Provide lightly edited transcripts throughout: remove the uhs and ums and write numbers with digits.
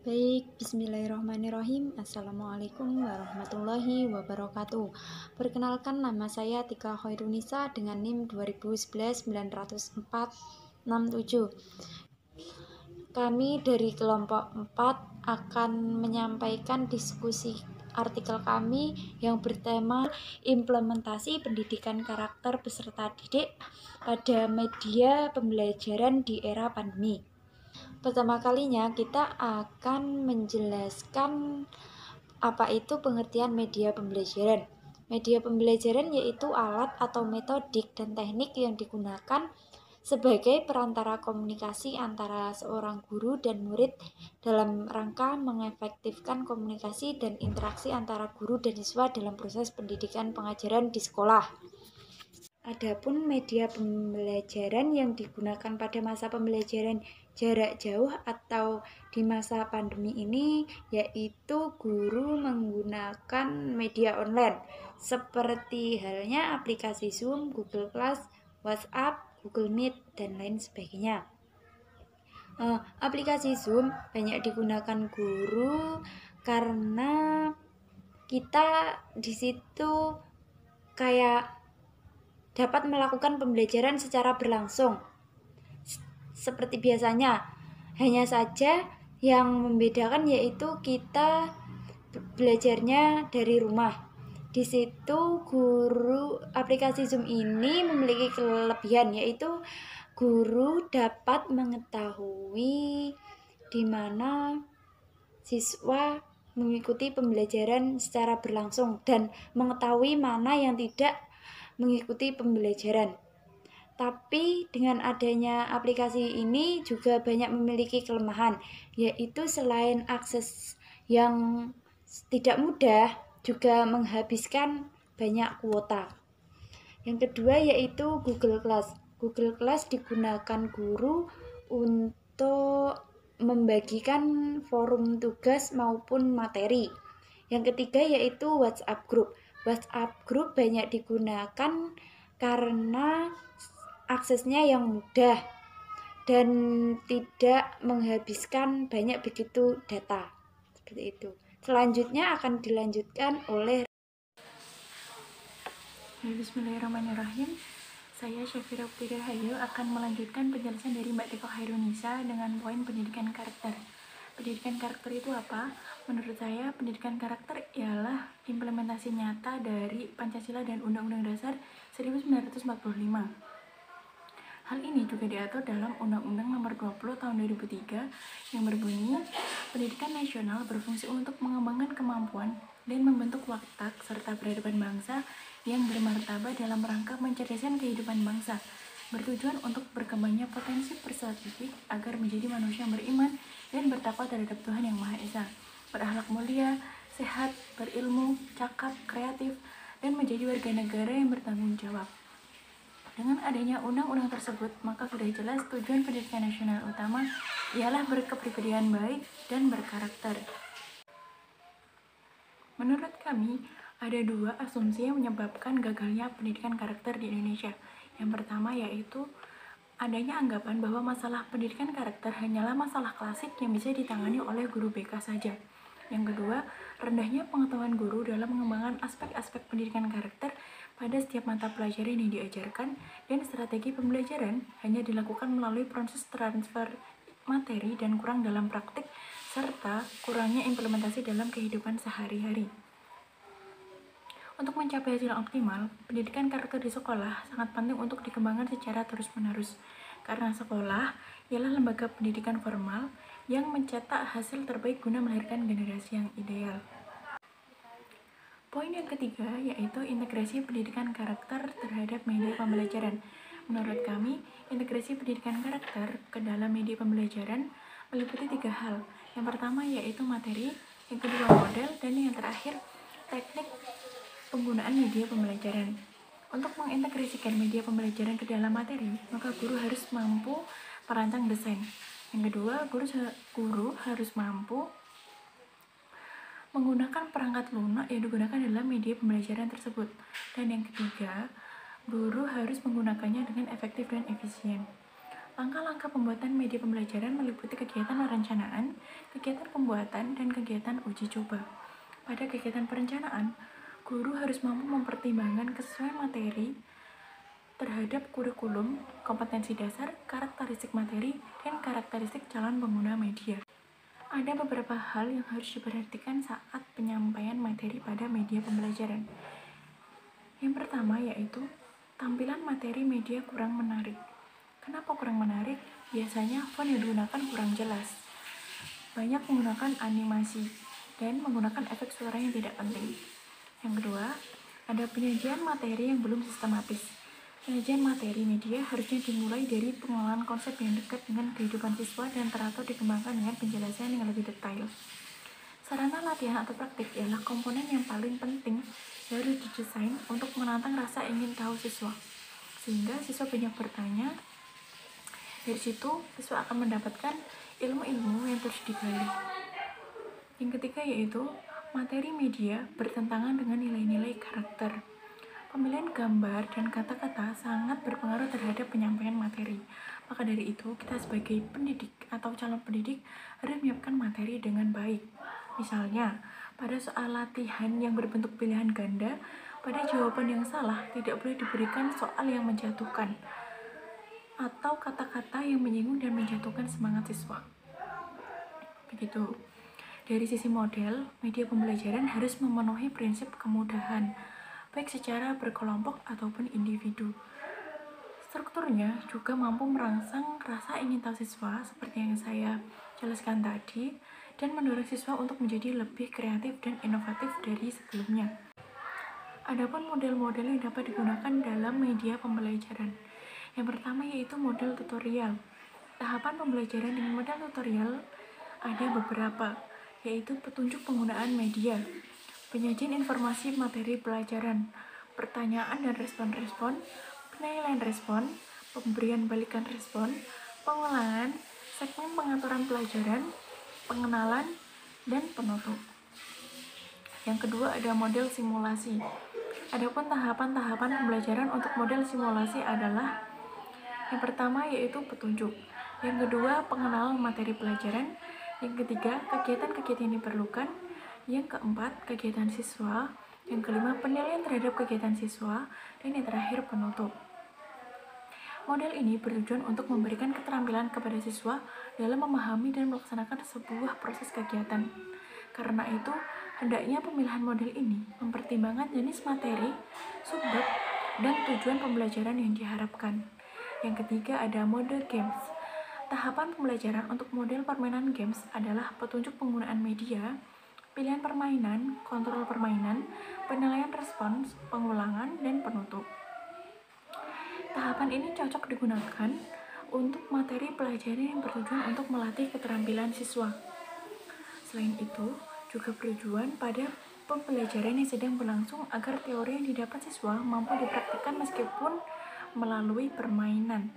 Baik, bismillahirrahmanirrahim. Assalamualaikum warahmatullahi wabarakatuh. Perkenalkan, nama saya Tika Khairunisa dengan NIM 2011-90467. Kami dari kelompok 4 akan menyampaikan diskusi artikel kami yang bertema implementasi pendidikan karakter peserta didik pada media pembelajaran di era pandemi. Pertama kalinya kita akan menjelaskan apa itu pengertian media pembelajaran. Media pembelajaran yaitu alat atau metodik dan teknik yang digunakan sebagai perantara komunikasi antara seorang guru dan murid dalam rangka mengefektifkan komunikasi dan interaksi antara guru dan siswa dalam proses pendidikan pengajaran di sekolah. Adapun media pembelajaran yang digunakan pada masa pembelajaran jarak jauh atau di masa pandemi ini yaitu guru menggunakan media online seperti halnya aplikasi Zoom, Google Class, WhatsApp, Google Meet, dan lain sebagainya. Aplikasi Zoom banyak digunakan guru karena kita di situ kayak dapat melakukan pembelajaran secara berlangsung seperti biasanya. Hanya saja yang membedakan yaitu kita belajarnya dari rumah. Di situ guru aplikasi Zoom ini memiliki kelebihan yaitu guru dapat mengetahui di mana siswa mengikuti pembelajaran secara berlangsung dan mengetahui mana yang tidak mengikuti pembelajaran. Tapi dengan adanya aplikasi ini juga banyak memiliki kelemahan, yaitu selain akses yang tidak mudah, juga menghabiskan banyak kuota. Yang kedua yaitu Google Class. Google Class digunakan guru untuk membagikan forum tugas maupun materi. Yang ketiga yaitu WhatsApp Group. WhatsApp Group banyak digunakan karena aksesnya yang mudah dan tidak menghabiskan banyak begitu data. Seperti itu. Selanjutnya akan dilanjutkan oleh Bismillahirrahmanirrahim. Saya Syafira Putri Rahayu akan melanjutkan penjelasan dari Mbak Tika Khairunisa dengan poin pendidikan karakter. Pendidikan karakter itu apa? Menurut saya, pendidikan karakter ialah implementasi nyata dari Pancasila dan Undang-Undang Dasar 1945. Hal ini juga diatur dalam Undang-Undang Nomor 20 Tahun 2003 yang berbunyi, pendidikan nasional berfungsi untuk mengembangkan kemampuan dan membentuk watak serta peradaban bangsa yang bermartabat dalam rangka mencerdaskan kehidupan bangsa, bertujuan untuk berkembangnya potensi perspektif agar menjadi manusia yang beriman dan bertakwa terhadap Tuhan Yang Maha Esa, berakhlak mulia, sehat, berilmu, cakap, kreatif, dan menjadi warga negara yang bertanggung jawab. Dengan adanya undang-undang tersebut, maka sudah jelas tujuan pendidikan nasional utama ialah berkepribadian baik dan berkarakter. Menurut kami, ada dua asumsi yang menyebabkan gagalnya pendidikan karakter di Indonesia. Yang pertama yaitu adanya anggapan bahwa masalah pendidikan karakter hanyalah masalah klasik yang bisa ditangani oleh guru BK saja. Yang kedua, rendahnya pengetahuan guru dalam mengembangkan aspek-aspek pendidikan karakter pada setiap mata pelajaran yang diajarkan, dan strategi pembelajaran hanya dilakukan melalui proses transfer materi dan kurang dalam praktik, serta kurangnya implementasi dalam kehidupan sehari-hari. Untuk mencapai hasil yang optimal, pendidikan karakter di sekolah sangat penting untuk dikembangkan secara terus-menerus, karena sekolah ialah lembaga pendidikan formal yang mencetak hasil terbaik guna melahirkan generasi yang ideal. Poin yang ketiga yaitu integrasi pendidikan karakter terhadap media pembelajaran. Menurut kami, integrasi pendidikan karakter ke dalam media pembelajaran meliputi 3 hal. Yang pertama yaitu materi, yang kedua model, dan yang terakhir teknik penggunaan media pembelajaran. Untuk mengintegrasikan media pembelajaran ke dalam materi, maka guru harus mampu merancang desain. Yang kedua, guru harus mampu menggunakan perangkat lunak yang digunakan dalam media pembelajaran tersebut. Dan yang ketiga, guru harus menggunakannya dengan efektif dan efisien. Langkah-langkah pembuatan media pembelajaran meliputi kegiatan perencanaan, kegiatan pembuatan, dan kegiatan uji coba. Pada kegiatan perencanaan, guru harus mampu mempertimbangkan kesesuaian materi terhadap kurikulum, kompetensi dasar, karakteristik materi, dan karakteristik calon pengguna media. Ada beberapa hal yang harus diperhatikan saat penyampaian materi pada media pembelajaran. Yang pertama yaitu tampilan materi media kurang menarik. Kenapa kurang menarik? Biasanya font yang digunakan kurang jelas, banyak menggunakan animasi, dan menggunakan efek suara yang tidak penting. Yang kedua, ada penyajian materi yang belum sistematis. Penyajian materi media harusnya dimulai dari pengenalan konsep yang dekat dengan kehidupan siswa dan teratur dikembangkan dengan penjelasan yang lebih detail. Sarana latihan atau praktik ialah komponen yang paling penting harus didesain untuk menantang rasa ingin tahu siswa, sehingga siswa banyak bertanya. Dari situ, siswa akan mendapatkan ilmu-ilmu yang terus digali. Yang ketiga yaitu materi media bertentangan dengan nilai-nilai karakter. Pemilihan gambar dan kata-kata sangat berpengaruh terhadap penyampaian materi. Maka dari itu, kita sebagai pendidik atau calon pendidik harus menyiapkan materi dengan baik. Misalnya, pada soal latihan yang berbentuk pilihan ganda, pada jawaban yang salah tidak boleh diberikan soal yang menjatuhkan atau kata-kata yang menyinggung dan menjatuhkan semangat siswa. Begitu. Dari sisi model, media pembelajaran harus memenuhi prinsip kemudahan, baik secara berkelompok ataupun individu. Strukturnya juga mampu merangsang rasa ingin tahu siswa seperti yang saya jelaskan tadi, dan mendorong siswa untuk menjadi lebih kreatif dan inovatif dari sebelumnya. Adapun model-model yang dapat digunakan dalam media pembelajaran. Yang pertama yaitu model tutorial. Tahapan pembelajaran dengan model tutorial ada beberapa, yaitu petunjuk penggunaan media, penyajian informasi materi pelajaran, pertanyaan dan respon-respon, penilaian respon, pemberian balikan respon, pengulangan, segmen pengaturan pelajaran, pengenalan, dan penutup. Yang kedua ada model simulasi. Adapun tahapan-tahapan pembelajaran untuk model simulasi adalah yang pertama yaitu petunjuk, yang kedua pengenalan materi pelajaran, yang ketiga kegiatan-kegiatan yang diperlukan, yang keempat kegiatan siswa, yang kelima penilaian terhadap kegiatan siswa, dan yang terakhir penutup. Model ini bertujuan untuk memberikan keterampilan kepada siswa dalam memahami dan melaksanakan sebuah proses kegiatan. Karena itu, hendaknya pemilihan model ini mempertimbangkan jenis materi, subbab, dan tujuan pembelajaran yang diharapkan. Yang ketiga ada mode games. Tahapan pembelajaran untuk model permainan games adalah petunjuk penggunaan media, pilihan permainan, kontrol permainan, penilaian respons, pengulangan, dan penutup. Tahapan ini cocok digunakan untuk materi pelajaran yang bertujuan untuk melatih keterampilan siswa. Selain itu, juga bertujuan pada pembelajaran yang sedang berlangsung agar teori yang didapat siswa mampu dipraktikkan meskipun melalui permainan.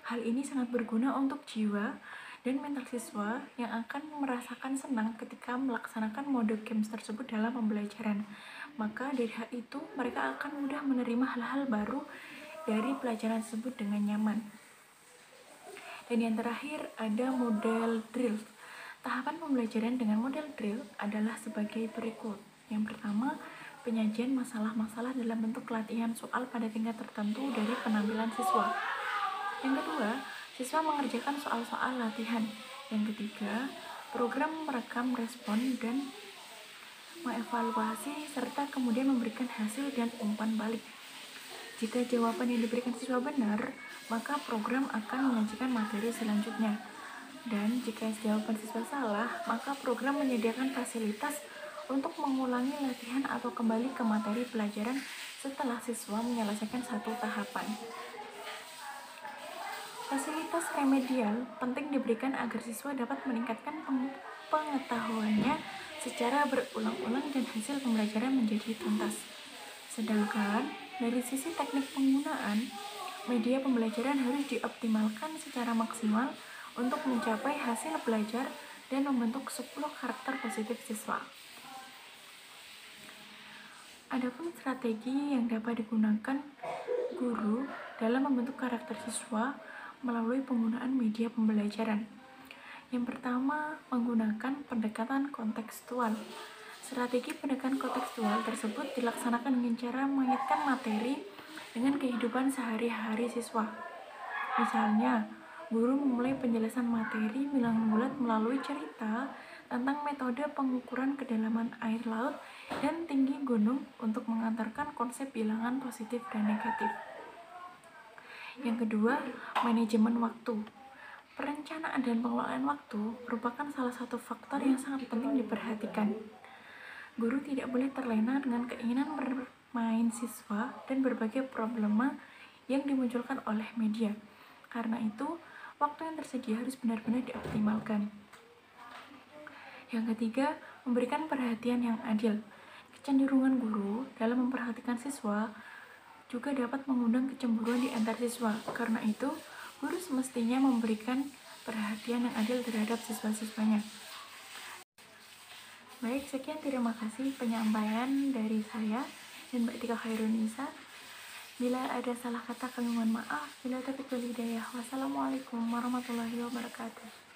Hal ini sangat berguna untuk jiwa dan mental siswa yang akan merasakan senang ketika melaksanakan mode games tersebut dalam pembelajaran. Maka dari hal itu, mereka akan mudah menerima hal-hal baru dari pelajaran tersebut dengan nyaman. Dan yang terakhir ada model drill. Tahapan pembelajaran dengan model drill adalah sebagai berikut. Yang pertama, penyajian masalah-masalah dalam bentuk latihan soal pada tingkat tertentu dari penampilan siswa. Yang kedua, siswa mengerjakan soal-soal latihan. Yang ketiga, program merekam respon dan mengevaluasi serta kemudian memberikan hasil dan umpan balik. Jika jawaban yang diberikan siswa benar, maka program akan menyajikan materi selanjutnya. Dan jika jawaban siswa salah, maka program menyediakan fasilitas untuk mengulangi latihan atau kembali ke materi pelajaran setelah siswa menyelesaikan satu tahapan. Fasilitas remedial penting diberikan agar siswa dapat meningkatkan pengetahuannya secara berulang-ulang dan hasil pembelajaran menjadi tuntas. Sedangkan dari sisi teknik penggunaan, media pembelajaran harus dioptimalkan secara maksimal untuk mencapai hasil belajar dan membentuk 10 karakter positif siswa. Adapun strategi yang dapat digunakan guru dalam membentuk karakter siswa melalui penggunaan media pembelajaran. Yang pertama, menggunakan pendekatan kontekstual. Strategi pendekatan kontekstual tersebut dilaksanakan dengan cara mengaitkan materi dengan kehidupan sehari-hari siswa. Misalnya, guru memulai penjelasan materi bilangan bulat melalui cerita tentang metode pengukuran kedalaman air laut dan tinggi gunung untuk mengantarkan konsep bilangan positif dan negatif. Yang kedua, manajemen waktu. Perencanaan dan pengelolaan waktu merupakan salah satu faktor yang sangat penting diperhatikan. Guru tidak boleh terlena dengan keinginan bermain siswa dan berbagai problema yang dimunculkan oleh media. Karena itu, waktu yang tersedia harus benar-benar dioptimalkan. Yang ketiga, memberikan perhatian yang adil. Kecenderungan guru dalam memperhatikan siswa juga dapat mengundang kecemburuan di antar siswa. Karena itu, guru semestinya memberikan perhatian yang adil terhadap siswa-siswanya. Baik, sekian terima kasih penyampaian dari saya dan Mbak Tika Khairunisa. Bila ada salah kata kami mohon maaf. Bila taufiq wal hidayah. Wassalamualaikum warahmatullahi wabarakatuh.